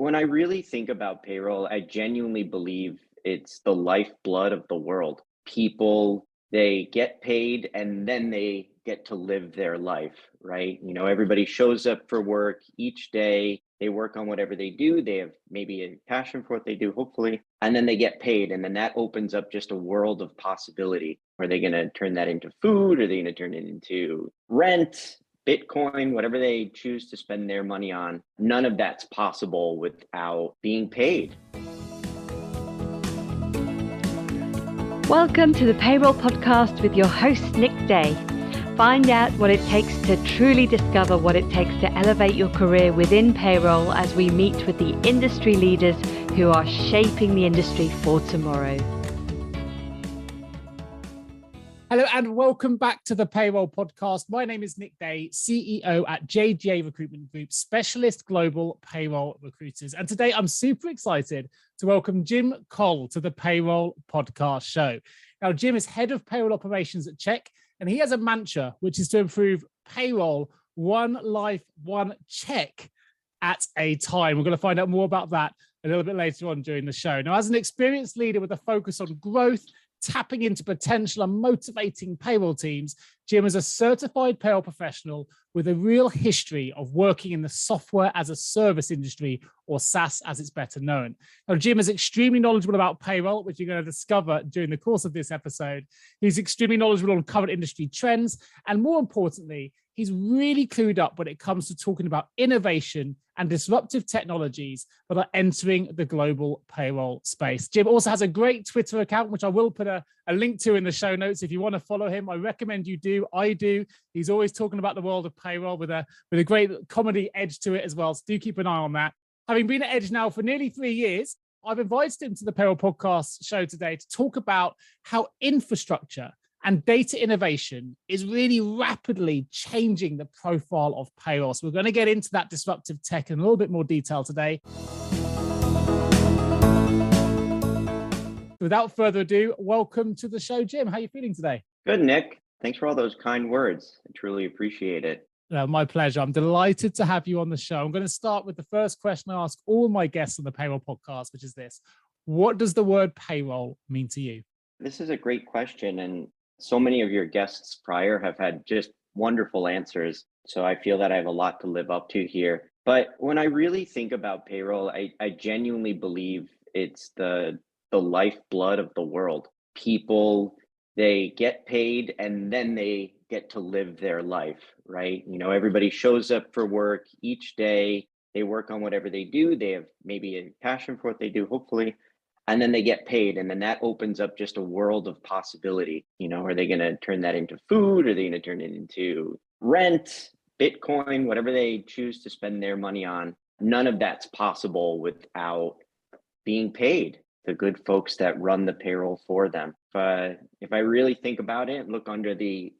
when I really think about payroll, I genuinely believe it's the lifeblood of the world. People, they get paid and then they get to live their life, right? Everybody shows up for work each day. They work on whatever they do. They have maybe a passion for what they do, hopefully, and then they get paid. And then that opens up just a world of possibility. Are they going to turn that into food? Are they going to turn it into rent? Bitcoin, whatever they choose to spend their money on, none of that's possible without being paid. Welcome to the Payroll Podcast with your host, Nick Day. Find out what it takes to truly discover what it takes to elevate your career within payroll as we meet with the industry leaders who are shaping the industry for tomorrow. Hello and welcome back to the Payroll Podcast. My name is Nick Day, CEO at JJ Recruitment Group, specialist global payroll recruiters. And today I'm super excited to welcome Jim Kohl to the Payroll Podcast show. Now, Jim is head of payroll operations at Check, and he has a mantra, which is to improve payroll one life, one check at a time. We're going to find out more about that a little bit later on during the show. Now, as an experienced leader with a focus on growth, tapping into potential and motivating payroll teams, Jim is a certified payroll professional with a real history of working in the software as a service industry, or SaaS as it's better known. Now, Jim is extremely knowledgeable about payroll, which you're going to discover during the course of this episode. He's extremely knowledgeable on current industry trends, and more importantly, he's really clued up when it comes to talking about innovation and disruptive technologies that are entering the global payroll space. Jim also has a great Twitter account, which I will put a link to in the show notes. If you want to follow him, I recommend you do. I do. He's always talking about the world of payroll with a great comedy edge to it as well. So do keep an eye on that. Having been at Edge now for nearly 3 years, I've invited him to the Payroll Podcast show today to talk about how infrastructure and data innovation is really rapidly changing the profile of payroll. So we're going to get into that disruptive tech in a little bit more detail today. Without further ado, welcome to the show, Jim. How are you feeling today? Good, Nick. Thanks for all those kind words. I truly appreciate it. My pleasure. I'm delighted to have you on the show. I'm going to start with the first question I ask all my guests on the Payroll Podcast, which is this: what does the word payroll mean to you? This is a great question, and so many of your guests prior have had just wonderful answers. So I feel that I have a lot to live up to here. But when I really think about payroll, I genuinely believe it's the lifeblood of the world. People, they get paid and then they get to live their life, right? Everybody shows up for work each day. They work on whatever they do. They have maybe a passion for what they do, hopefully. And then they get paid. And then that opens up just a world of possibility. Are they going to turn that into food? Are they going to turn it into rent, Bitcoin, whatever they choose to spend their money on? None of that's possible without being paid. The good folks that run the payroll for them. If I really think about it, look under the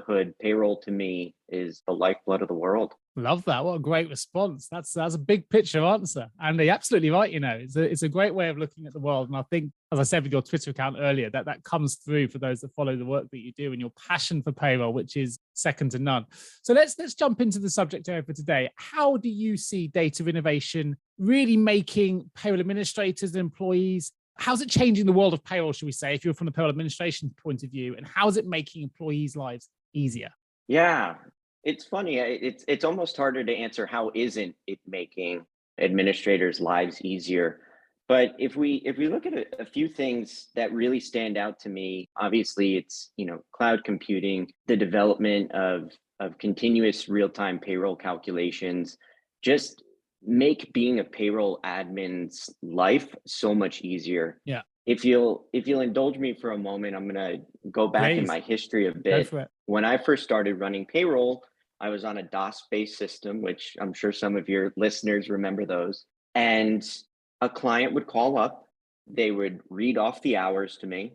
hood, payroll to me is the lifeblood of the world. Love that. What a great response. That's a big picture answer. And you're absolutely right. It's a great way of looking at the world. And I think, as I said with your Twitter account earlier, that comes through for those that follow the work that you do and your passion for payroll, which is second to none. So let's jump into the subject area for today. How do you see data innovation really making payroll administrators and employees? How's it changing the world of payroll, should we say, if you're from the payroll administration point of view, and how is it making employees' lives easier? Yeah, it's funny. It's almost harder to answer how isn't it making administrators' lives easier. But if we look at a few things that really stand out to me, obviously it's cloud computing, the development of continuous real-time payroll calculations, just make being a payroll admin's life so much easier. Yeah. If you'll indulge me for a moment, I'm going to go back in my history a bit. Go for it. When I first started running payroll, I was on a DOS-based system, which I'm sure some of your listeners remember those. And a client would call up, they would read off the hours to me,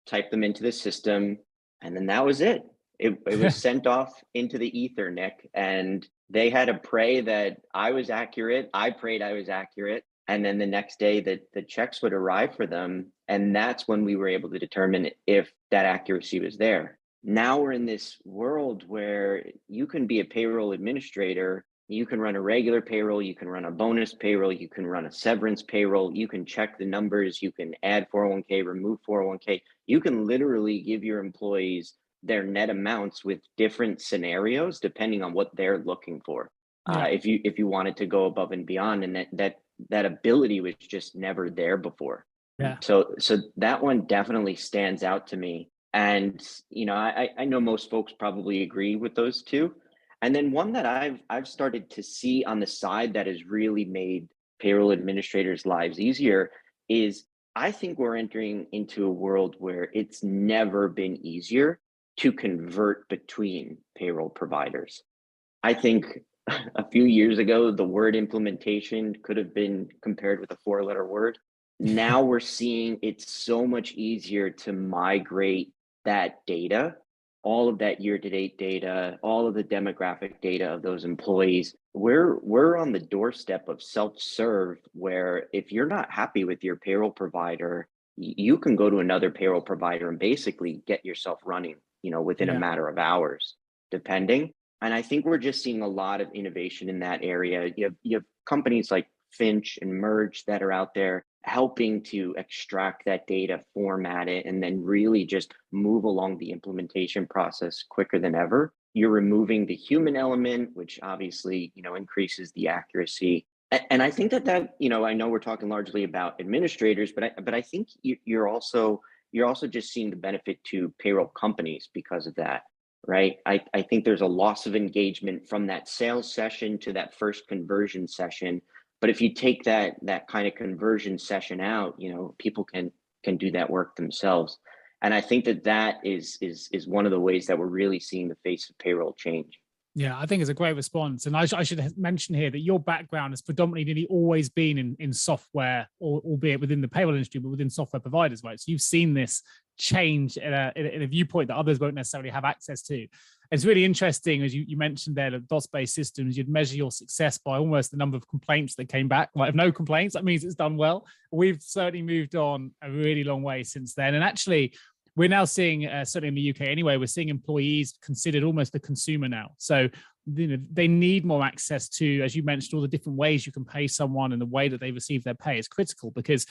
type them into the system, and then that was it. It was sent off into the ether, Nick, and they had to pray that I was accurate. I prayed I was accurate. And then the next day that the checks would arrive for them. And that's when we were able to determine if that accuracy was there. Now we're in this world where you can be a payroll administrator You can run a regular payroll, you can run a bonus payroll, you can run a severance payroll, you can check the numbers, you can add 401k, remove 401k. You can literally give your employees their net amounts with different scenarios depending on what they're looking for. Yeah. If you wanted to go above and beyond, and that ability was just never there before. Yeah. So that one definitely stands out to me. And I know most folks probably agree with those two. And then one that I've started to see on the side that has really made payroll administrators' lives easier is I think we're entering into a world where it's never been easier to convert between payroll providers. I think a few years ago, the word implementation could have been compared with a four-letter word. Now we're seeing it's so much easier to migrate that data, all of that year-to-date data, all of the demographic data of those employees. We're on the doorstep of self-serve, where if you're not happy with your payroll provider, you can go to another payroll provider and basically get yourself running, within a Yeah. matter of hours, depending. And I think we're just seeing a lot of innovation in that area. You have companies like Finch and Merge that are out there helping to extract that data, format it, and then really just move along the implementation process quicker than ever. You're removing the human element, which obviously, increases the accuracy. And I think that, I know we're talking largely about administrators, but I think you're also just seeing the benefit to payroll companies because of that. Right. I think there's a loss of engagement from that sales session to that first conversion session. But if you take that kind of conversion session out, people can do that work themselves. And I think that is one of the ways that we're really seeing the face of payroll change. Yeah, I think it's a great response. And I should mention here that your background has predominantly nearly always been in software, or albeit within the payroll industry, but within software providers, right? So you've seen this change in a viewpoint that others won't necessarily have access to. It's really interesting, as you mentioned there, the DOS-based systems, you'd measure your success by almost the number of complaints that came back. Like, if no complaints, that means it's done well. We've certainly moved on a really long way since then. And actually, we're now seeing, certainly in the UK anyway, we're seeing employees considered almost a consumer now. So they need more access to, as you mentioned, all the different ways you can pay someone, and the way that they receive their pay is critical because,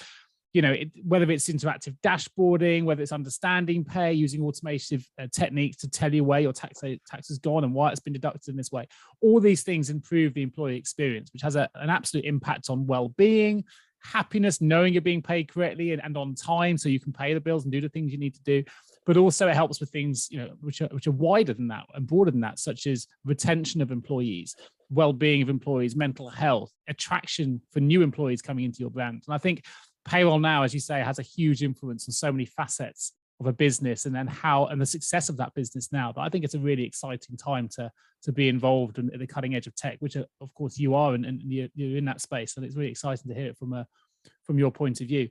whether it's interactive dashboarding, whether it's understanding pay, using automated techniques to tell you where your tax has gone and why it's been deducted in this way, all these things improve the employee experience, which has an absolute impact on well-being, happiness, knowing you're being paid correctly and on time, so you can pay the bills and do the things you need to do. But also it helps with things, which are wider than that and broader than that, such as retention of employees, well-being of employees, mental health, attraction for new employees coming into your brand. And I think payroll now, as you say, has a huge influence on so many facets of a business, and then the success of that business now. But I think it's a really exciting time to be involved in the cutting edge of tech, which of course you are, and you're in that space. And it's really exciting to hear it from your point of view.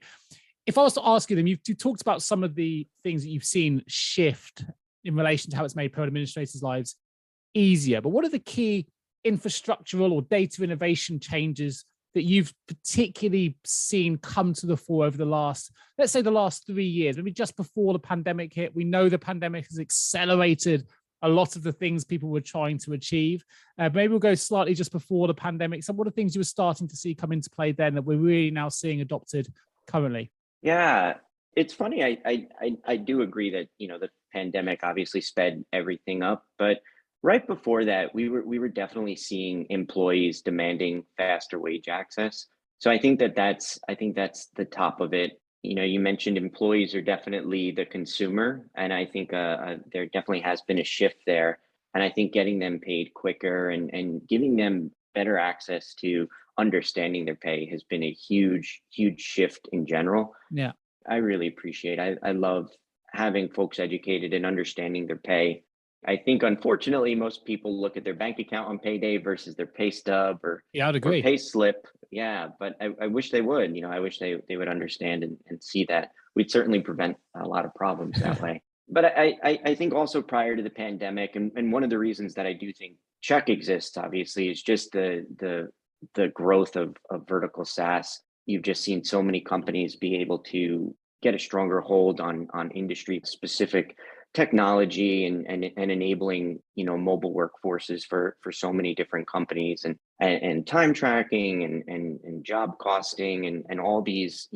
If I was to ask you them, you talked about some of the things that you've seen shift in relation to how it's made payroll administrators' lives easier, but what are the key infrastructural or data innovation changes that you've particularly seen come to the fore over the last 3 years, maybe just before the pandemic hit? We know the pandemic has accelerated a lot of the things people were trying to achieve. Maybe we'll go slightly just before the pandemic. So what are things you were starting to see come into play then that we're really now seeing adopted currently? Yeah, it's funny. I do agree that, the pandemic obviously sped everything up, but right before that, we were definitely seeing employees demanding faster wage access. So I think that's the top of it. You mentioned employees are definitely the consumer, and I think there definitely has been a shift there. And I think getting them paid quicker and giving them better access to understanding their pay has been a huge shift in general. Yeah. I really appreciate. I love having folks educated and understanding their pay. I think, unfortunately, most people look at their bank account on payday versus their pay stub or I'd agree. pay slip. Yeah, but I wish they would. I wish they would understand and see that. We'd certainly prevent a lot of problems that way. But I think also prior to the pandemic, and one of the reasons that I do think check exists, obviously, is just the growth of vertical SaaS. You've just seen so many companies be able to get a stronger hold on industry specific technology and enabling, mobile workforces for so many different companies, and time tracking and job costing and all these,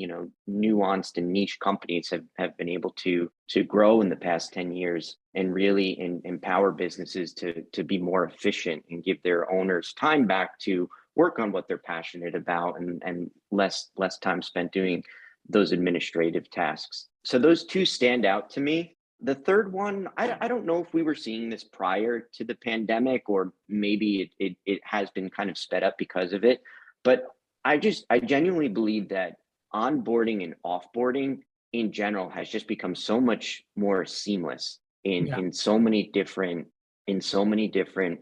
nuanced and niche companies have been able to grow in the past 10 years and really empower businesses to be more efficient and give their owners time back to work on what they're passionate about, and less time spent doing those administrative tasks. So those two stand out to me. The third one, I don't know if we were seeing this prior to the pandemic, or maybe it has been kind of sped up because of it. But I genuinely believe that onboarding and offboarding in general has just become so much more seamless in so many different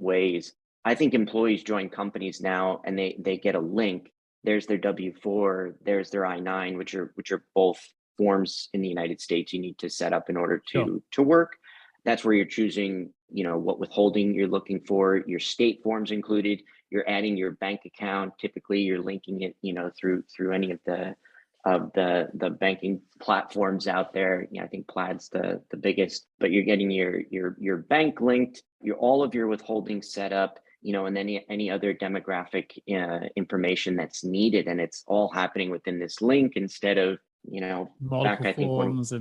ways. I think employees join companies now and they get a link. There's their W-4, there's their I-9, which are both forms in the United States you need to set up in order to work. That's where you're choosing, what withholding you're looking for. Your state forms included. You're adding your bank account. Typically, you're linking it, through any of the banking platforms out there. I think Plaid's the biggest, but you're getting your bank linked. All of your withholding set up. And then any other demographic information that's needed, and it's all happening within this link instead of multiple forms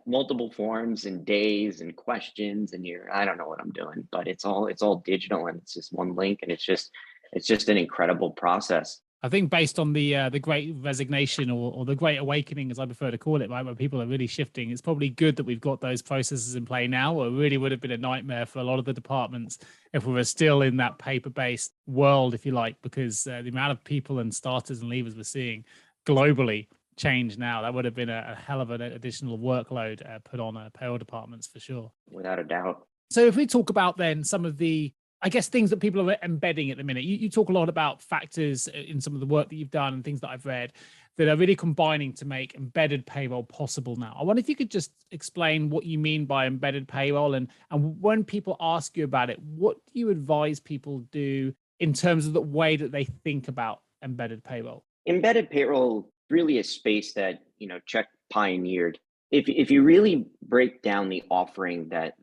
multiple forms and days and questions, and I don't know what I'm doing, but it's all digital, and it's just one link, and it's just an incredible process. I think based on the Great Resignation or the Great Awakening, as I prefer to call it, right, where people are really shifting, it's probably good that we've got those processes in play now. It really would have been a nightmare for a lot of the departments if we were still in that paper-based world, if you like, because the amount of people and starters and leavers we're seeing globally change now. That would have been a hell of an additional workload put on payroll departments for sure. Without a doubt. So if we talk about then some of the, I guess, things that people are embedding at the minute, you talk a lot about factors in some of the work that you've done and things that I've read that are really combining to make embedded payroll possible now. I wonder if you could just explain what you mean by embedded payroll, and when people ask you about it, what do you advise people do in terms of the way that they think about embedded payroll? Embedded payroll really a space that Check pioneered. If you really break down the offering that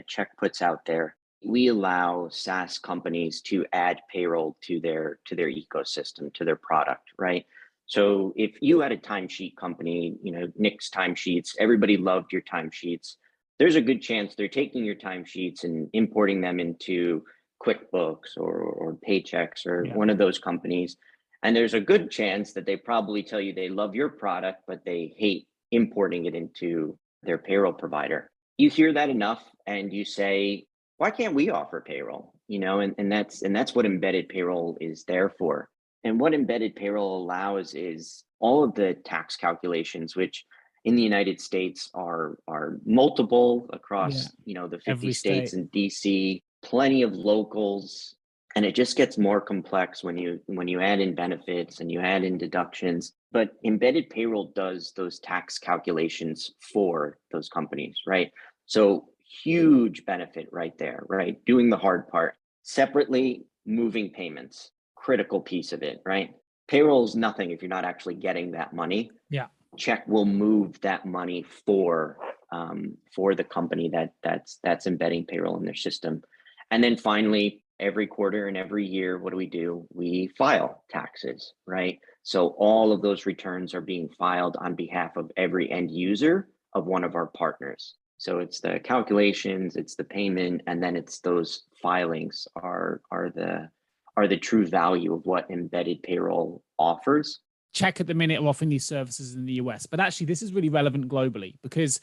Check puts out there, we allow SaaS companies to add payroll to their ecosystem, to their product, right? So if you had a timesheet company, Nick's timesheets, everybody loved your timesheets. There's a good chance they're taking your timesheets and importing them into QuickBooks or Paychex or one of those companies. And there's a good chance that they probably tell you they love your product, but they hate importing it into their payroll provider. You hear that enough and you say, why can't we offer payroll? And that's what embedded payroll is there for. And what embedded payroll allows is all of the tax calculations, which in the United States are multiple across, the 50 states and DC, plenty of locals. And it just gets more complex when you add in benefits and you add in deductions. But embedded payroll does those tax calculations for those companies, right? So huge benefit right there, right? Doing the hard part. Separately, moving payments, critical piece of it, right? Payroll is nothing if you're not actually getting that money. Yeah. Check will move that money for the company that's embedding payroll in their system. And then finally, every quarter and every year, what do? We file taxes, right? So all of those returns are being filed on behalf of every end user of one of our partners. So it's the calculations, it's the payment, and then it's those filings are the true value of what embedded payroll offers. Check at the minute are offering these services in the US, but actually this is really relevant globally, because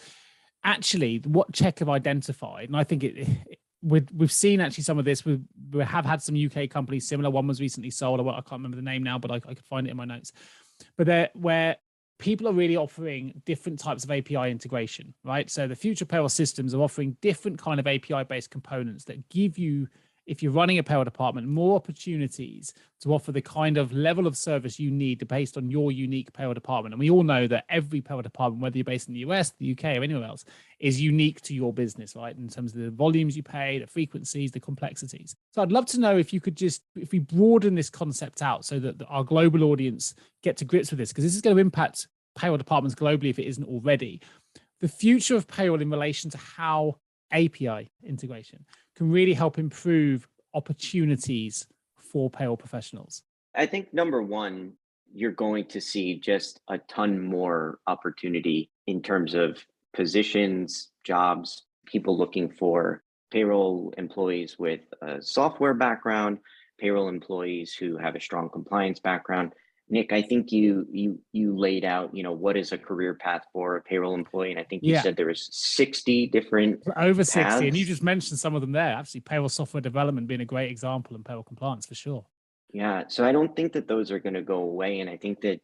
actually what Check have identified, and I think we've seen actually some of this. We have had some UK companies similar. One was recently sold. I can't remember the name now, but I could find it in my notes. But where people are really offering different types of API integration, right? So the future payroll systems are offering different kind of API-based components that give you, if you're running a payroll department, more opportunities to offer the kind of level of service you need based on your unique payroll department. And we all know that every payroll department, whether you're based in the US, the UK, or anywhere else, is unique to your business, right? In terms of the volumes you pay, the frequencies, the complexities. So I'd love to know if you could if we broaden this concept out so that our global audience get to grips with this, because this is going to impact payroll departments globally if it isn't already. the future of payroll in relation to how API integration can really help improve opportunities for payroll professionals? I think number one, you're going to see just a ton more opportunity in terms of positions, jobs, people looking for payroll employees with a software background, payroll employees who have a strong compliance background. Nick, I think you laid out, what is a career path for a payroll employee, and I think you Yeah. said there was 60 different Over 60, and you paths. just mentioned some of them there. Actually, payroll software development being a great example, and payroll compliance for sure. Yeah, so I don't think that those are going to go away, and I think that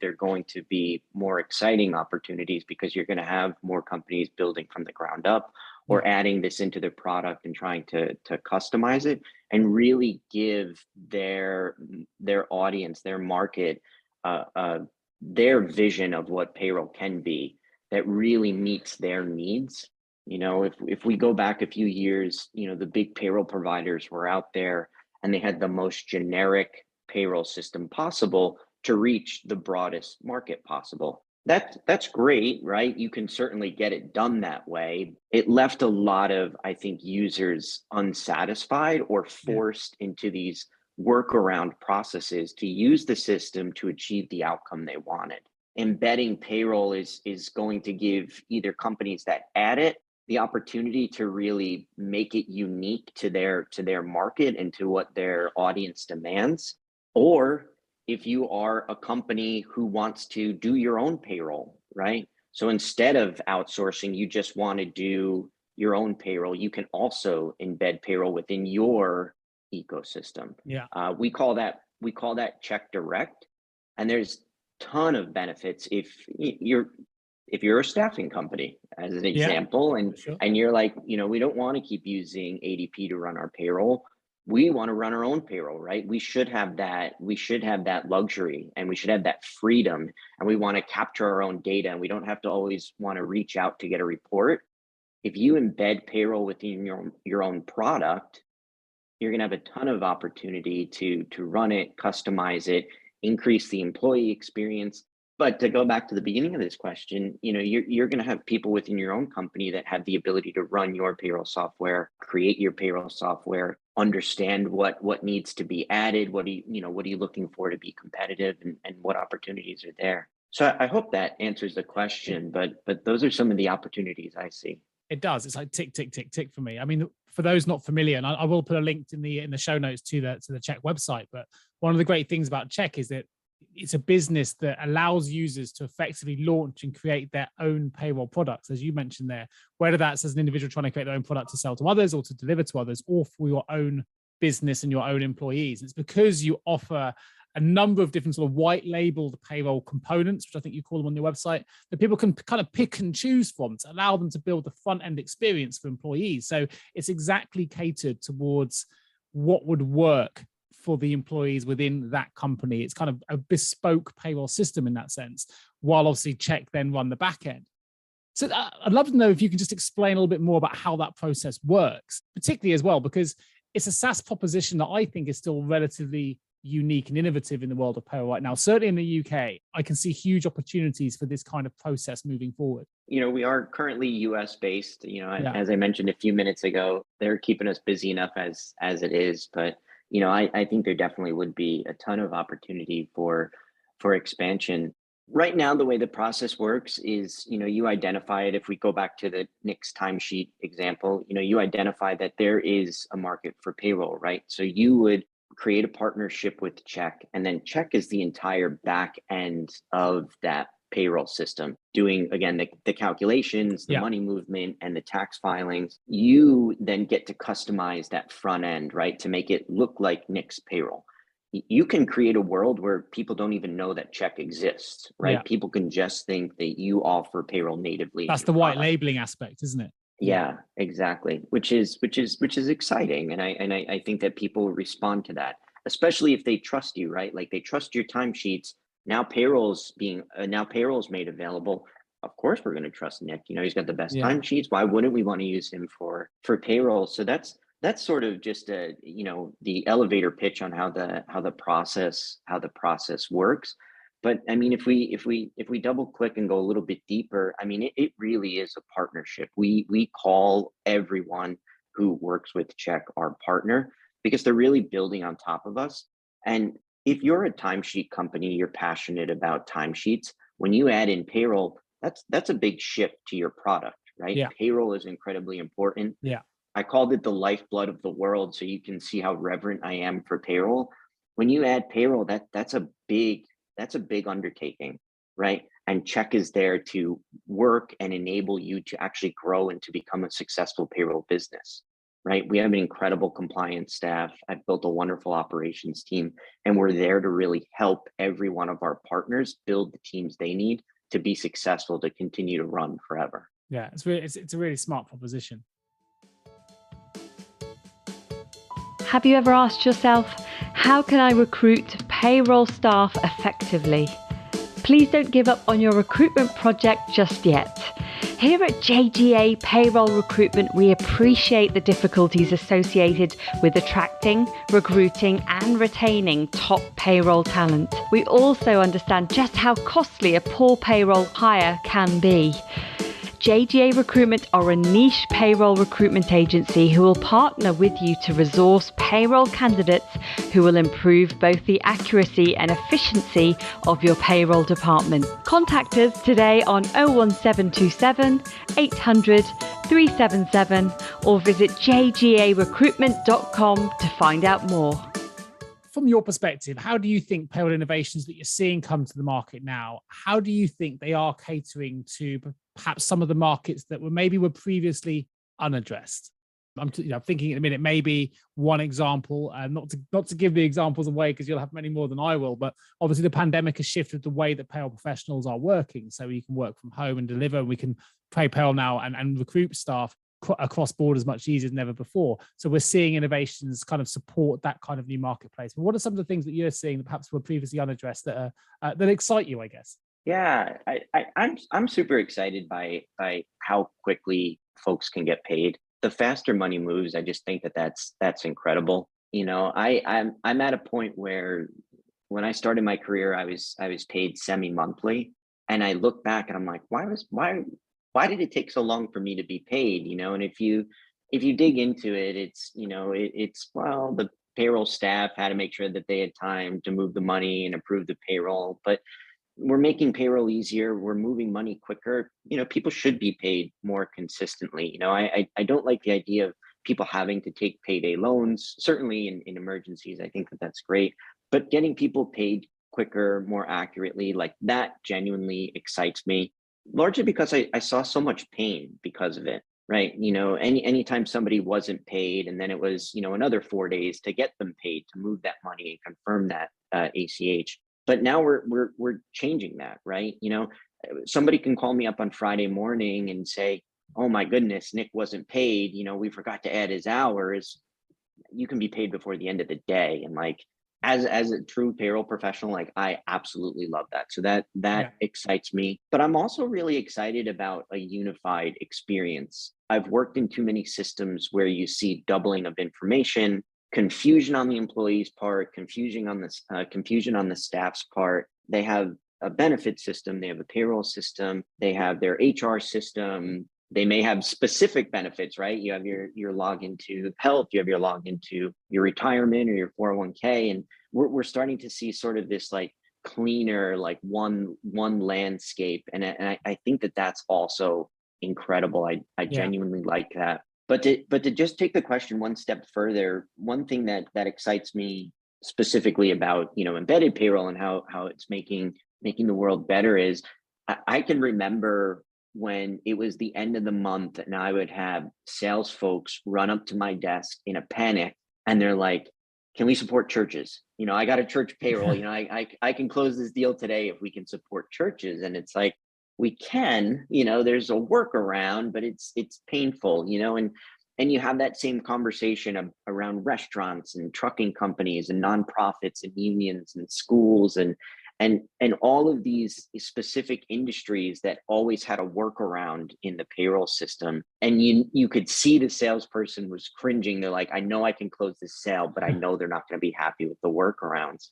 they're going to be more exciting opportunities because you're going to have more companies building from the ground up Yeah. or adding this into their product and trying to customize it and really give their audience, their market, their vision of what payroll can be that really meets their needs. If we go back a few years, the big payroll providers were out there and they had the most generic payroll system possible to reach the broadest market possible. That's great, right? You can certainly get it done that way. It left a lot of, I think, users unsatisfied or forced into these workaround processes to use the system to achieve the outcome they wanted. Embedding payroll is going to give either companies that add it the opportunity to really make it unique to their market and to what their audience demands. Or if you are a company who wants to do your own payroll, right? So instead of outsourcing, you just want to do your own payroll, you can also embed payroll within your ecosystem. Yeah. We call that check direct, and there's ton of benefits if you're a staffing company, as an example, and Sure. and you're like, we don't want to keep using ADP to run our payroll. We want to run our own payroll, right? We should have that luxury, and we should have that freedom, and we want to capture our own data, and we don't have to always want to reach out to get a report. If you embed payroll within your own product, you're going to have a ton of opportunity to run it, customize it, increase the employee experience. But to go back to the beginning of this question, you're going to have people within your own company that have the ability to run your payroll software, create your payroll software, understand what needs to be added, what are you looking for to be competitive, and what opportunities are there. So I hope that answers the question, but those are some of the opportunities I see. It does. It's like tick, tick, tick, tick for me. I mean, for those not familiar, and I will put a link in the show notes to the Check website. But one of the great things about Check is that it's a business that allows users to effectively launch and create their own payroll products, as you mentioned there, whether that's as an individual trying to create their own product to sell to others or to deliver to others, or for your own business and your own employees. It's because you offer a number of different sort of white labeled payroll components, which I think you call them on your website, that people can kind of pick and choose from to allow them to build the front end experience for employees. So it's exactly catered towards what would work for the employees within that company. It's kind of a bespoke payroll system in that sense, while obviously Check then run the back end. So I'd love to know if you can just explain a little bit more about how that process works, particularly as well, because it's a SaaS proposition that I think is still relatively unique and innovative in the world of payroll right now. Certainly in the UK, I can see huge opportunities for this kind of process moving forward. We are currently US based, Yeah. as I mentioned a few minutes ago, they're keeping us busy enough as it is, but I think there definitely would be a ton of opportunity for expansion. Right now, the way the process works is, you identify it. If we go back to the Nick's timesheet example, you identify that there is a market for payroll, right? So you would create a partnership with Check, and then Check is the entire back end of that payroll system, doing again the calculations, the money movement, and the tax filings. You then get to customize that front end, right, to make it look like Nick's payroll. You can create a world where people don't even know that Check exists, right? People can just think that you offer payroll natively. That's the white labeling aspect, isn't it? Yeah, exactly. Which is exciting, and I think that people respond to that, especially if they trust you, right? Like they trust your timesheets. Now payroll's made available. Of course, we're going to trust Nick. He's got the best timesheets. Why wouldn't we want to use him for payroll? So that's sort of just the elevator pitch on how the process works. But I mean, if we double click and go a little bit deeper, I mean, it really is a partnership. We call everyone who works with Check our partner because they're really building on top of us. And if you're a timesheet company, you're passionate about timesheets. When you add in payroll, that's a big shift to your product, right? Yeah. Payroll is incredibly important. Yeah. I called it the lifeblood of the world, so you can see how reverent I am for payroll. When you add payroll, that's a big undertaking, right? And Check is there to work and enable you to actually grow and to become a successful payroll business, right? We have an incredible compliance staff. I've built a wonderful operations team, and we're there to really help every one of our partners build the teams they need to be successful to continue to run forever. Yeah, it's a really smart proposition. Have you ever asked yourself, how can I recruit payroll staff effectively? Please don't give up on your recruitment project just yet. Here at JGA Payroll Recruitment, we appreciate the difficulties associated with attracting, recruiting, and retaining top payroll talent. We also understand just how costly a poor payroll hire can be. JGA Recruitment are a niche payroll recruitment agency who will partner with you to resource payroll candidates who will improve both the accuracy and efficiency of your payroll department. Contact us today on 01727 800 377 or visit jgarecruitment.com to find out more. From your perspective, how do you think payroll innovations that you're seeing come to the market now, how do you think they are catering to perhaps some of the markets that were previously unaddressed? I'm thinking at the minute, maybe one example, not to give the examples away because you'll have many more than I will, but obviously the pandemic has shifted the way that payroll professionals are working. So you can work from home and deliver, and we can pay payroll now and recruit staff across borders much easier than ever before. So we're seeing innovations kind of support that kind of new marketplace. But what are some of the things that you're seeing that perhaps were previously unaddressed that excite you, I guess? Yeah, I'm super excited by how quickly folks can get paid. The faster money moves, I just think that's incredible. I'm at a point where when I started my career, I was paid semi-monthly, and I look back and I'm like, why did it take so long for me to be paid? And if you dig into it, it's well, the payroll staff had to make sure that they had time to move the money and approve the payroll, but we're making payroll easier. We're moving money quicker. People should be paid more consistently. I don't like the idea of people having to take payday loans. Certainly in emergencies, I think that's great. But getting people paid quicker, more accurately, like that genuinely excites me, largely because I saw so much pain because of it. Right. Anytime somebody wasn't paid and then it was, another 4 days to get them paid, to move that money and confirm that ACH. But now we're changing that, right? Somebody can call me up on Friday morning and say, "Oh my goodness, Nick wasn't paid. We forgot to add his hours." You can be paid before the end of the day, and like as a true payroll professional, like I absolutely love that. So that excites me. But I'm also really excited about a unified experience. I've worked in too many systems where you see doubling of information, confusion on the employee's part, confusion on the staff's part. They have a benefit system, they have a payroll system, they have their HR system. They may have specific benefits, right? You have your login to health, you have your login to your retirement or your 401k, and we're starting to see sort of this like cleaner, like one landscape, and I think that's also incredible. I genuinely like that. But to just take the question one step further, one thing that excites me specifically about embedded payroll and how it's making the world better is I can remember when it was the end of the month and I would have sales folks run up to my desk in a panic and they're like, "Can we support churches? I got a church payroll. I can close this deal today if we can support churches." And it's like, we can, there's a workaround, but it's painful, and you have that same conversation around restaurants and trucking companies and nonprofits and unions and schools and all of these specific industries that always had a workaround in the payroll system. And you could see the salesperson was cringing. They're like, "I know I can close this sale, but I know they're not going to be happy with the workarounds."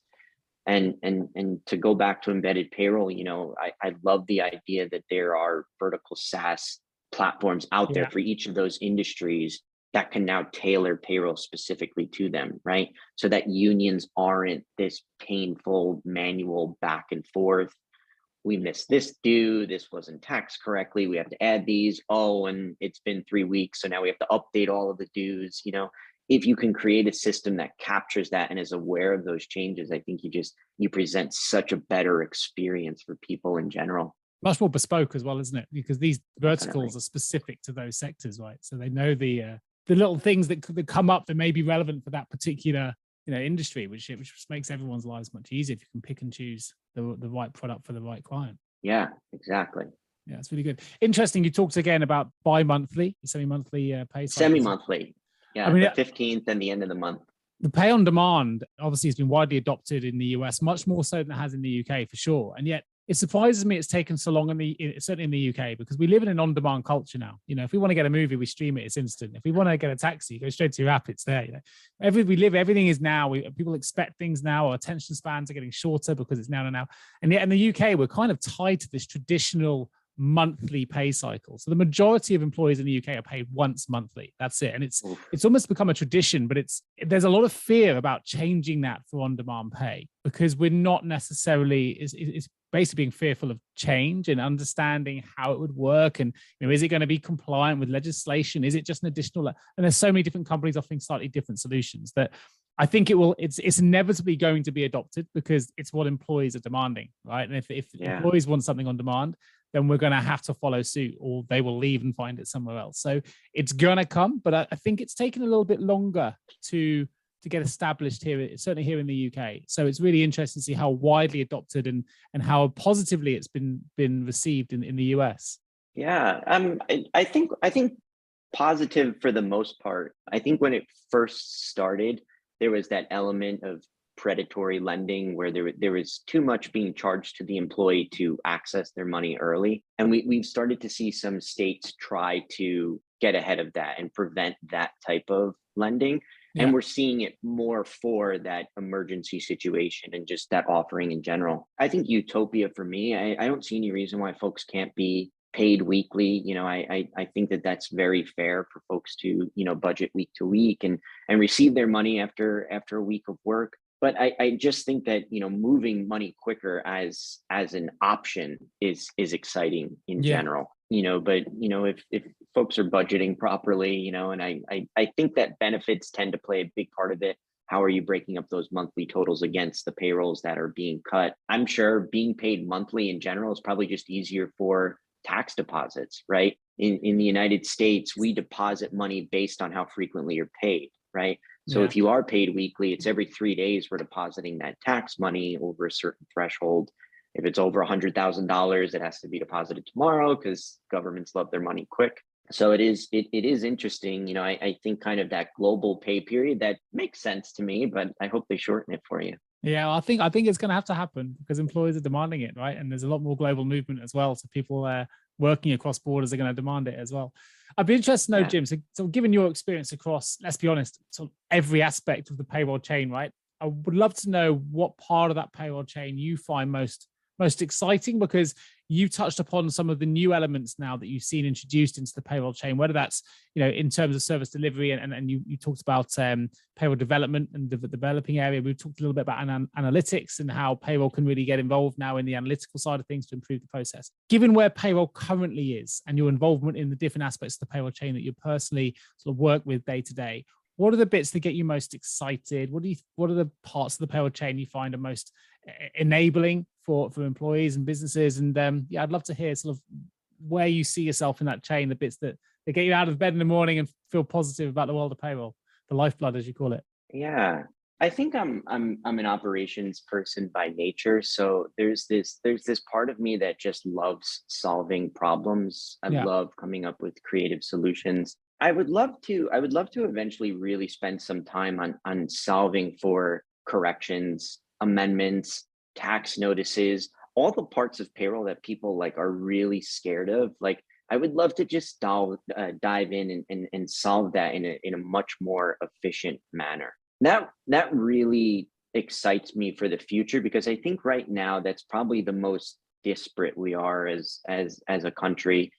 And to go back to embedded payroll, I love the idea that there are vertical SaaS platforms out there for each of those industries that can now tailor payroll specifically to them, right? So that unions aren't this painful manual back and forth. We missed this due, this wasn't taxed correctly, we have to add these. Oh, and it's been 3 weeks, so now we have to update all of the dues. If you can create a system that captures that and is aware of those changes, I think you present such a better experience for people in general. Much more bespoke as well, isn't it? Because these verticals Definitely. are specific to those sectors, right? So they know the little things that come up that may be relevant for that particular industry, which makes everyone's lives much easier if you can pick and choose the right product for the right client. Yeah, exactly. Yeah, it's really good. Interesting. You talked again about bi-monthly, semi-monthly pay cycles. Semi-monthly. Yeah, I mean, the 15th and the end of the month. The pay on demand obviously has been widely adopted in the US, much more so than it has in the UK for sure. And yet it surprises me it's taken so long certainly in the UK, because we live in an on-demand culture now. If we want to get a movie, we stream it, it's instant. If we want to get a taxi, go straight to your app, it's there. Everything is now. People expect things now. Our attention spans are getting shorter because it's now and now. And yet in the UK, we're kind of tied to this traditional monthly pay cycle. So the majority of employees in the UK are paid once monthly. That's it. And it's almost become a tradition, but there's a lot of fear about changing that for on-demand pay, because we're not necessarily it's basically being fearful of change and understanding how it would work. And is it going to be compliant with legislation? Is it just an additional? And there's so many different companies offering slightly different solutions that I think it's inevitably going to be adopted, because it's what employees are demanding, right? And if employees want something on demand, then we're going to have to follow suit, or they will leave and find it somewhere else. So it's going to come, but I think it's taken a little bit longer to get established here, certainly here in the UK. So it's really interesting to see how widely adopted and how positively it's been received in the US. Yeah, I think positive for the most part. I think when it first started, there was that element of predatory lending where there was too much being charged to the employee to access their money early. And we've started to see some states try to get ahead of that and prevent that type of lending. Yeah. And we're seeing it more for that emergency situation and just that offering in general. I think utopia for me, I don't see any reason why folks can't be paid weekly. I think that's very fair for folks to, budget week to week and receive their money after a week of work. But I just think that, moving money quicker as an option is exciting in general, but, if folks are budgeting properly, and I think that benefits tend to play a big part of it. How are you breaking up those monthly totals against the payrolls that are being cut? I'm sure being paid monthly in general is probably just easier for tax deposits, right? In the United States, we deposit money based on how frequently you're paid, right? So if you are paid weekly, it's every 3 days we're depositing that tax money over a certain threshold. If it's over $100,000, it has to be deposited tomorrow because governments love their money quick. So it is interesting. I think kind of that global pay period, that makes sense to me, but I hope they shorten it for you. Yeah, I think it's going to have to happen because employers are demanding it, right? And there's a lot more global movement as well. So people working across borders are going to demand it as well. I'd be interested to know, Jim, so given your experience across, let's be honest, sort of every aspect of the payroll chain, right? I would love to know what part of that payroll chain you find most exciting, because you touched upon some of the new elements now that you've seen introduced into the payroll chain, whether that's, in terms of service delivery and you talked about payroll development and the developing area. We've talked a little bit about analytics and how payroll can really get involved now in the analytical side of things to improve the process. Given where payroll currently is and your involvement in the different aspects of the payroll chain that you personally sort of work with day to day, what are the bits that get you most excited? What are the parts of the payroll chain you find are most enabling for employees and businesses? And I'd love to hear sort of where you see yourself in that chain, the bits that get you out of bed in the morning and feel positive about the world of payroll, the lifeblood, as you call it. Yeah, I think I'm an operations person by nature. So there's this part of me that just loves solving problems. I love coming up with creative solutions. I would love to eventually really spend some time on solving for corrections, amendments, tax notices, all the parts of payroll that people are really scared of. I would love to just dive in and solve that in a much more efficient manner. That really excites me for the future, because I think right now that's probably the most disparate we are as a country.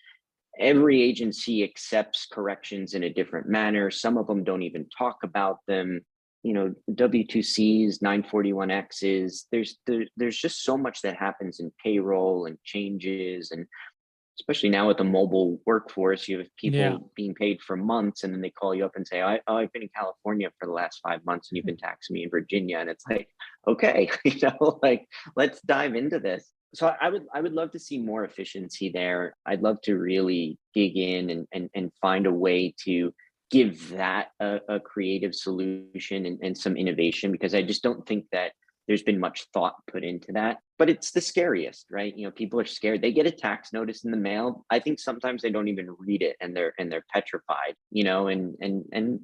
Every agency accepts corrections in a different manner. Some of them don't even talk about them. W2Cs, 941Xs. There's just so much that happens in payroll and changes, and especially now with the mobile workforce, you have people being paid for months, and then they call you up and say, I've been in California for the last 5 months, and you've been taxing me in Virginia. And it's like, okay, like, let's dive into this. So I would love to see more efficiency there. I'd love to really dig in and find a way to give that a creative solution and some innovation, because I just don't think that there's been much thought put into that. But it's the scariest, right? People are scared. They get a tax notice in the mail. I think sometimes they don't even read it, and they're petrified, and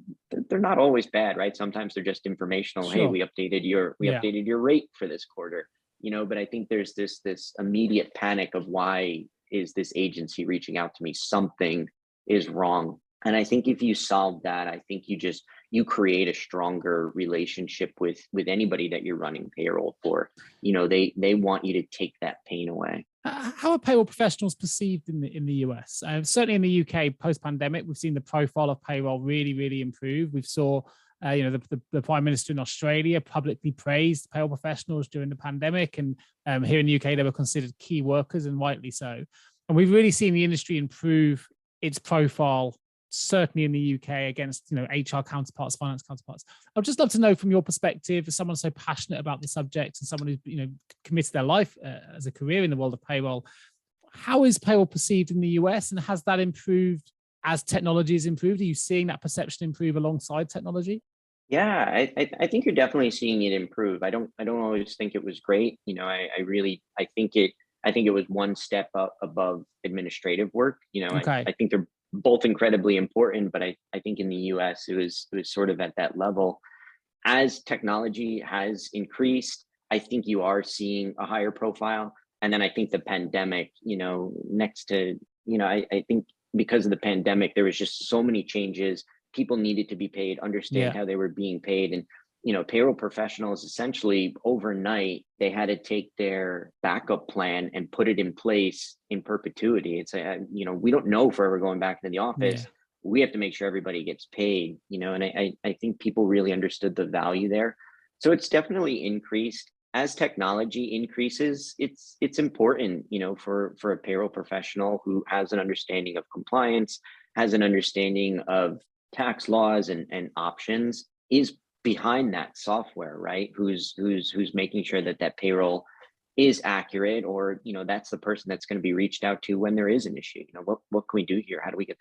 they're not always bad, right? Sometimes they're just informational. Sure. Hey, we updated your rate for this quarter, but I think there's this immediate panic of, why is this agency reaching out to me? Something is wrong. And I think if you solve that, I think you create a stronger relationship with anybody that you're running payroll for. They want you to take that pain away. How are payroll professionals perceived in the US? Certainly in the UK, post-pandemic, we've seen the profile of payroll really, really improve. We've saw, the Prime Minister in Australia publicly praised payroll professionals during the pandemic, and here in the UK, they were considered key workers, and rightly so. And we've really seen the industry improve its profile, certainly in the UK, against HR counterparts, finance counterparts. I'd just love to know, from your perspective, as someone so passionate about the subject and someone who's committed their life as a career in the world of payroll, how is payroll perceived in the US, and has that improved as technology has improved? Are you seeing that perception improve alongside technology? Yeah, I think you're definitely seeing it improve. I don't always think it was great. I think it was one step up above administrative work. Okay. I think they're both incredibly important, but I think in the US it was sort of at that level. As technology has increased, I think you are seeing a higher profile. And then I think the pandemic, next to, I think because of the pandemic, there was just so many changes. People needed to be paid, understand how they were being paid. And payroll professionals, essentially overnight, they had to take their backup plan and put it in place in perpetuity. It's we don't know if we're ever going back into the office. Yeah. We have to make sure everybody gets paid, and I think people really understood the value there. So it's definitely increased. As technology increases, it's important, for a payroll professional who has an understanding of compliance, has an understanding of tax laws and options, is behind that software, right? Who's making sure that payroll is accurate, or that's the person that's going to be reached out to when there is an issue. What can we do here? How can we get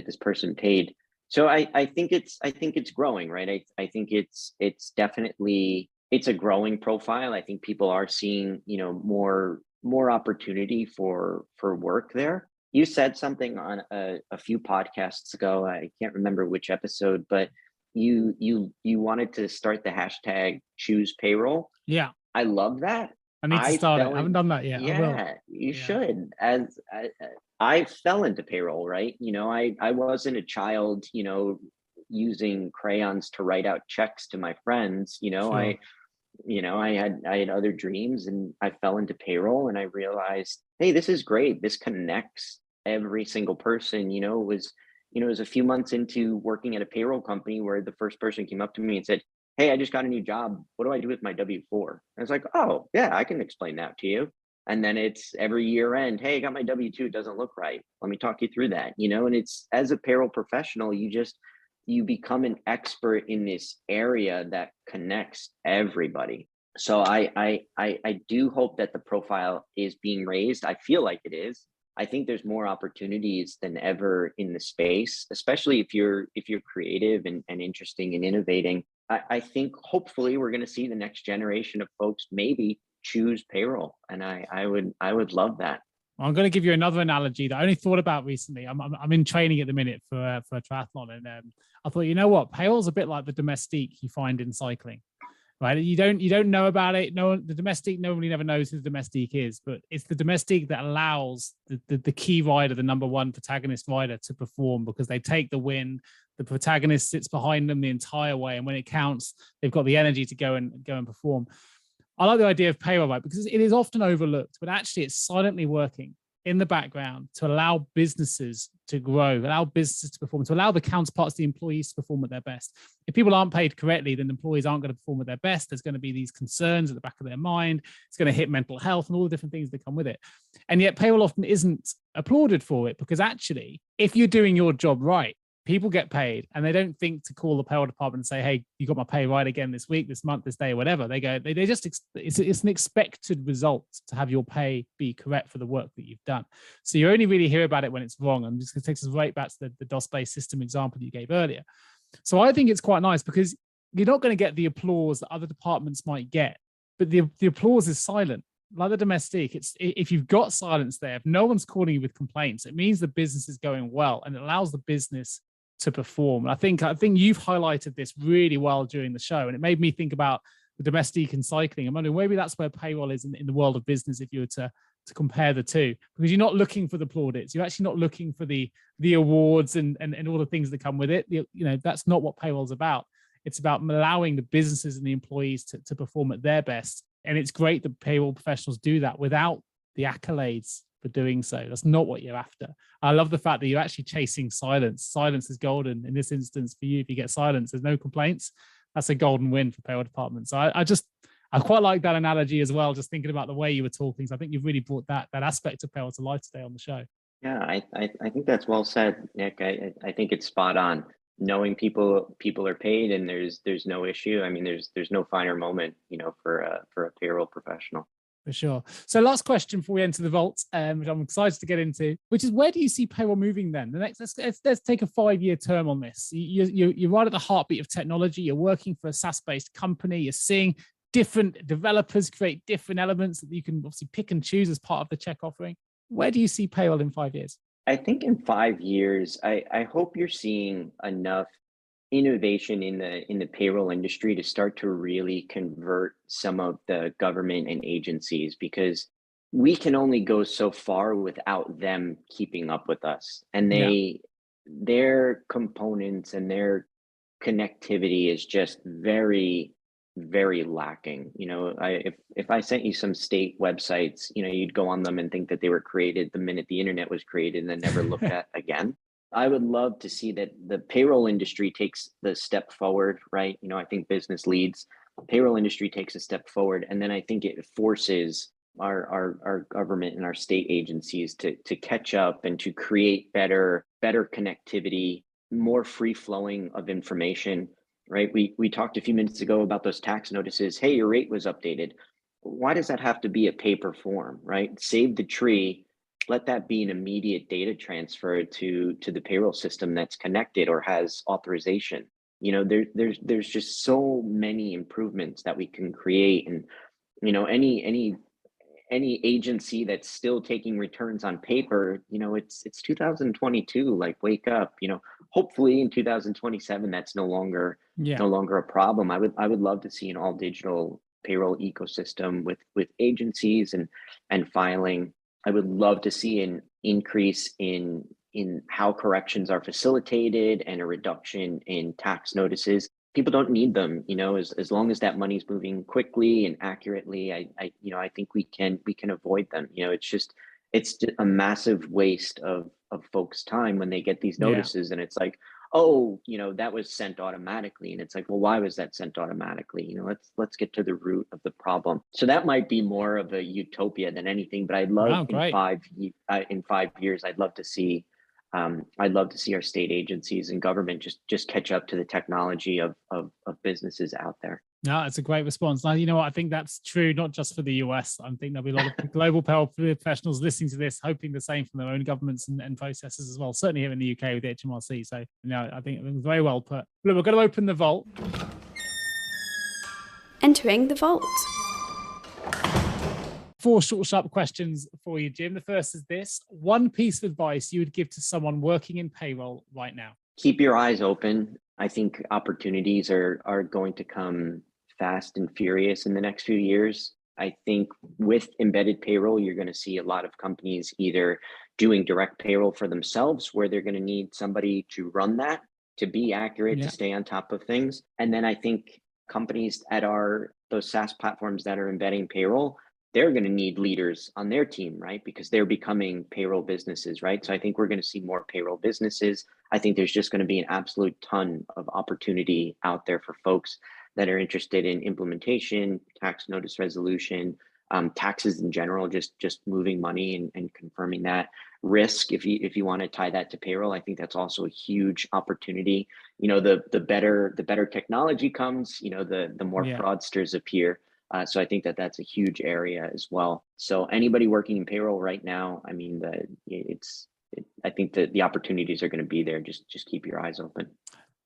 this person paid? So I think it's growing, right? I think it's definitely, it's a growing profile. I think people are seeing more opportunity for work there. You said something on a few podcasts ago. I can't remember which episode, but you wanted to start the hashtag choose payroll. Yeah. I love that. I need to start it. I haven't done that yet. Yeah, you should. As I fell into payroll, right? I wasn't a child, using crayons to write out checks to my friends. Sure. I had other dreams, and I fell into payroll, and I realized, hey, this is great. This connects every single person. It was a few months into working at a payroll company where the first person came up to me and said, hey, I just got a new job. What do I do with my W-4? I was like, oh, yeah, I can explain that to you. And then it's every year end, hey, I got my W-2, it doesn't look right. Let me talk you through that, and it's, as a payroll professional, you become an expert in this area that connects everybody. So I do hope that the profile is being raised. I feel like it is. I think there's more opportunities than ever in the space, especially if you're creative and interesting and innovating. I think hopefully we're going to see the next generation of folks maybe choose payroll, and I would love that. I'm going to give you another analogy that I only thought about recently. I'm in training at the minute for a triathlon, and I thought, payroll's a bit like the domestique you find in cycling, right? You don't know about it. The domestique, nobody never knows who the domestique is, but it's the domestique that allows the key rider, the number one protagonist rider, to perform, because they take the win. The protagonist sits behind them the entire way, and when it counts, they've got the energy to go and perform. I like the idea of payroll, right? Because it is often overlooked, but actually it's silently working in the background to allow businesses to grow, allow businesses to perform, to allow the counterparts, the employees to perform at their best. If people aren't paid correctly, then employees aren't going to perform at their best. There's going to be these concerns at the back of their mind. It's going to hit mental health and all the different things that come with it. And yet payroll often isn't applauded for it, because actually, if you're doing your job right, people get paid and they don't think to call the payroll department and say, hey, you got my pay right again this week, this month, this day, or whatever. They go, they just, it's an expected result to have your pay be correct for the work that you've done. So you only really hear about it when it's wrong. I'm just going to take us right back to the DOS-based system example that you gave earlier. So I think it's quite nice because you're not going to get the applause that other departments might get, but the applause is silent. Like the domestique, it's if you've got silence there, if no one's calling you with complaints, it means the business is going well and it allows the business to perform. And I think you've highlighted this really well during the show, and it made me think about the domestique and cycling. I'm wondering maybe that's where payroll is in the world of business, if you were to compare the two, because you're not looking for the plaudits, you're actually not looking for the awards and all the things that come with it. That's not what payroll's about. It's about allowing the businesses and the employees to perform at their best. And it's great that payroll professionals do that without the accolades for doing so. That's not what you're after. I love the fact that you're actually chasing silence. Silence is golden in this instance for you. If you get silence, there's no complaints. That's a golden win for payroll departments. So I quite like that analogy as well, just thinking about the way you were talking. So I think you've really brought that aspect of payroll to life today on the show. Yeah, I think that's well said, Nick. I think it's spot on. Knowing people are paid and there's no issue. I mean, there's no finer moment, for a payroll professional. For sure. So last question before we enter the vault, which I'm excited to get into, which is, where do you see payroll moving then? The next, let's take a 5-year term on this. You're right at the heartbeat of technology. You're working for a SaaS-based company. You're seeing different developers create different elements that you can obviously pick and choose as part of the check offering. Where do you see payroll in 5 years? I think in 5 years, I hope you're seeing enough innovation in the payroll industry to start to really convert some of the government and agencies, because we can only go so far without them keeping up with us, and their components and their connectivity is just very, very lacking. If I sent you some state websites, you'd go on them and think that they were created the minute the internet was created and then never looked at again. I would love to see that the payroll industry takes the step forward, right? I think business leads, payroll industry takes a step forward, and then I think it forces our government and our state agencies to catch up and to create better connectivity, more free flowing of information, right? We talked a few minutes ago about those tax notices. Hey, your rate was updated. Why does that have to be a paper form, right? Save the tree. Let that be an immediate data transfer to the payroll system that's connected or has authorization. There's just so many improvements that we can create, and any agency that's still taking returns on paper, it's 2022. Like, wake up. Hopefully in 2027 that's no longer a problem. I would love to see an all digital payroll ecosystem with agencies and filing. I would love to see an increase in how corrections are facilitated and a reduction in tax notices. People don't need them, as long as that money's moving quickly and accurately. I think we can avoid them. It's just a massive waste of folks' time when they get these notices, and it's like, oh, that was sent automatically. And it's like, well, why was that sent automatically? Let's get to the root of the problem. So that might be more of a utopia than anything, but I'd love in 5 years, I'd love to see our state agencies and government just catch up to the technology of businesses out there. No, it's a great response. Now, you know what? I think that's true, not just for the US. I think there'll be a lot of global payroll professionals listening to this, hoping the same from their own governments and processes as well. Certainly here in the UK with the HMRC. So, I think it was very well put. Look, we're going to open the vault. Entering the vault. 4 short, sharp questions for you, Jim. The first is this: one piece of advice you would give to someone working in payroll right now. Keep your eyes open. I think opportunities are going to come fast and furious in the next few years. I think with embedded payroll, you're going to see a lot of companies either doing direct payroll for themselves, where they're going to need somebody to run that, to be accurate, to stay on top of things. And then I think companies that are those SaaS platforms that are embedding payroll, they're going to need leaders on their team, right? Because they're becoming payroll businesses, right? So I think we're going to see more payroll businesses. I think there's just going to be an absolute ton of opportunity out there for folks that are interested in implementation, tax notice resolution, taxes in general, just moving money and confirming that. Risk, if you want to tie that to payroll, I think that's also a huge opportunity. The better technology comes, the more fraudsters appear. So I think that's a huge area as well. So anybody working in payroll right now, I mean, I think that the opportunities are going to be there. Just keep your eyes open.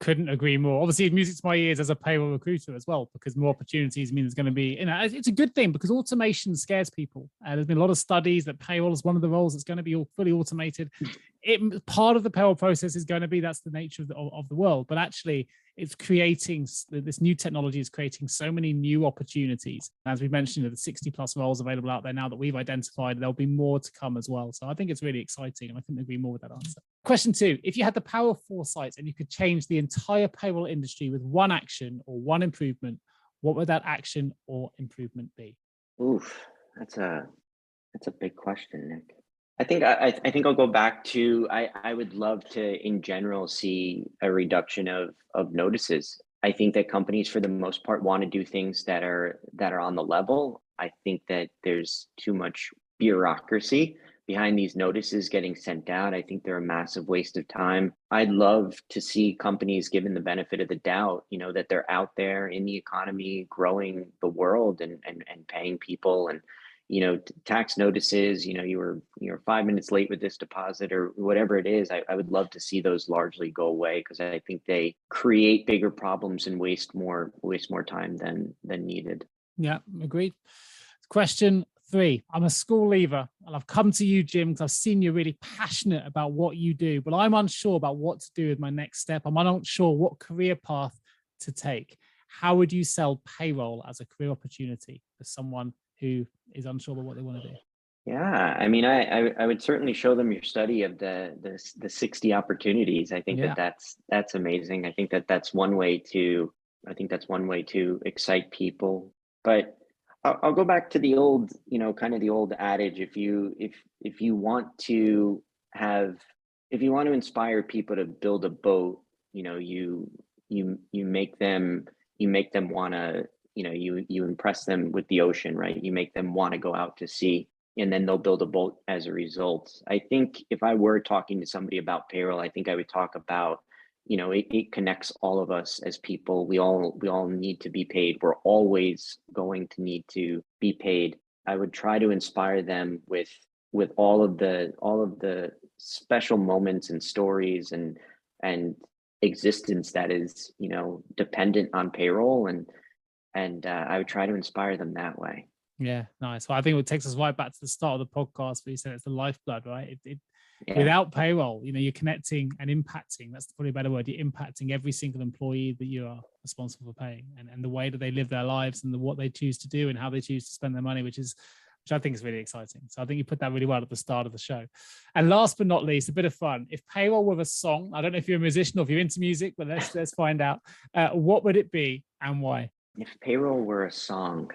Couldn't agree more. Obviously, music to my ears as a payroll recruiter as well, because more opportunities mean there's going to be, it's a good thing because automation scares people. There's been a lot of studies that payroll is one of the roles that's going to be fully automated. Part of the payroll process is going to be, that's the nature of the world, but actually it's creating, this new technology is creating so many new opportunities. As we mentioned, the 60 plus roles available out there now that we've identified, there'll be more to come as well. So I think it's really exciting and I couldn't agree more with that answer. Question 2, if you had the power of foresight and you could change the entire payroll industry with one action or one improvement, what would that action or improvement be? Oof, that's a big question, Nick. I think I'll go back to, I would love to, in general, see a reduction of notices. I think that companies, for the most part, want to do things that are on the level. I think that there's too much bureaucracy behind these notices getting sent out. I think they're a massive waste of time. I'd love to see companies given the benefit of the doubt, that they're out there in the economy, growing the world and paying people. And tax notices, you were 5 minutes late with this deposit or whatever it is. I would love to see those largely go away because I think they create bigger problems and waste more time than needed. Yeah, agreed. Question 3, I'm a school leaver and I've come to you, Jim, because I've seen you're really passionate about what you do, but I'm unsure about what to do with my next step. I'm unsure what career path to take. How would you sell payroll as a career opportunity for someone who is unsure about what they want to do? Yeah, I mean, I would certainly show them your study of the 60 opportunities. I think that's amazing. I think that's one way to excite people. But I'll go back to the old, kind of the old adage. If you want to inspire people to build a boat, you make them want to, you impress them with the ocean, right? You make them want to go out to sea, and then they'll build a boat as a result. I think if I were talking to somebody about payroll, I think I would talk about, it connects all of us as people. We all need to be paid. We're always going to need to be paid. I would try to inspire them with all of the special moments and stories and existence that is, dependent on payroll, and I would try to inspire them that way. Yeah, nice. Well, I think it takes us right back to the start of the podcast where you said it's the lifeblood, right? Without payroll, you're connecting and impacting. That's probably a better word. You're impacting every single employee that you are responsible for paying, and the way that they live their lives and what they choose to do and how they choose to spend their money, which I think is really exciting. So I think you put that really well at the start of the show. And last but not least, a bit of fun. If payroll were a song, I don't know if you're a musician or if you're into music, but let's find out. What would it be and why? If payroll were a song,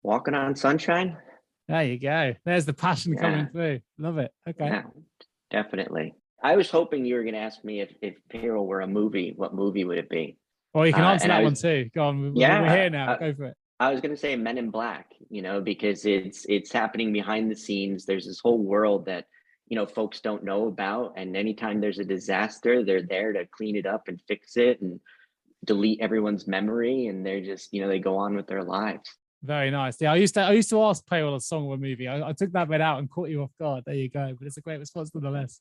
Walking on Sunshine. There you go. There's the passion coming through. Love it. Okay. Yeah, definitely. I was hoping you were going to ask me if payroll were a movie, what movie would it be? Well, you can answer that one too. Go on. We're here now. Go for it. I was going to say Men in Black, because it's happening behind the scenes. There's this whole world that, folks don't know about. And anytime there's a disaster, they're there to clean it up and fix it and delete everyone's memory. And they're just, they go on with their lives. Very nice. Yeah, I used to ask payroll a song or a movie. I took that bit out and caught you off guard. There you go. But it's a great response nonetheless.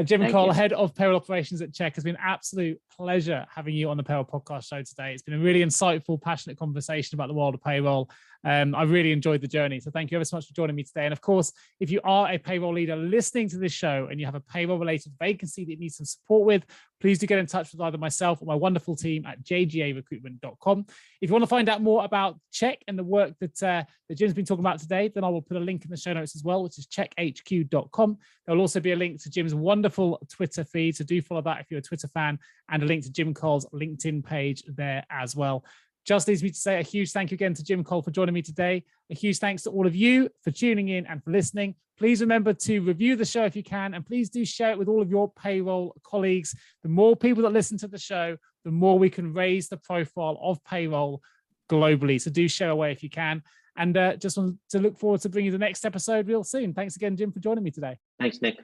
Jim Kohl, head of Payroll Operations at Check. It's been an absolute pleasure having you on the Payroll Podcast show today. It's been a really insightful, passionate conversation about the world of payroll. I really enjoyed the journey. So thank you ever so much for joining me today. And of course, if you are a payroll leader listening to this show and you have a payroll related vacancy that you need some support with, please do get in touch with either myself or my wonderful team at jgarecruitment.com. If you want to find out more about Check and the work that Jim's been talking about today, then I will put a link in the show notes as well, which is checkhq.com. There'll also be a link to Jim's wonderful Twitter feed, so do follow that if you're a Twitter fan, and a link to Jim Kohl's LinkedIn page there as well. Just leaves me to say a huge thank you again to Jim Kohl for joining me today. A huge thanks to all of you for tuning in and for listening. Please remember to review the show if you can, and please do share it with all of your payroll colleagues. The more people that listen to the show, the more we can raise the profile of payroll globally. So do share away if you can. And just want to look forward to bringing you the next episode real soon. Thanks again, Jim, for joining me today. Thanks, Nick.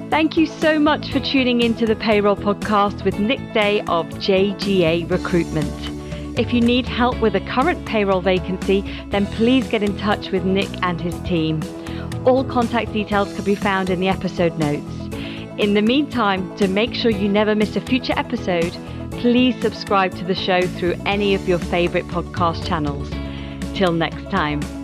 Thank you so much for tuning into the Payroll Podcast with Nick Day of JGA Recruitment. If you need help with a current payroll vacancy, then please get in touch with Nick and his team. All contact details can be found in the episode notes. In the meantime, to make sure you never miss a future episode, please subscribe to the show through any of your favorite podcast channels. Till next time.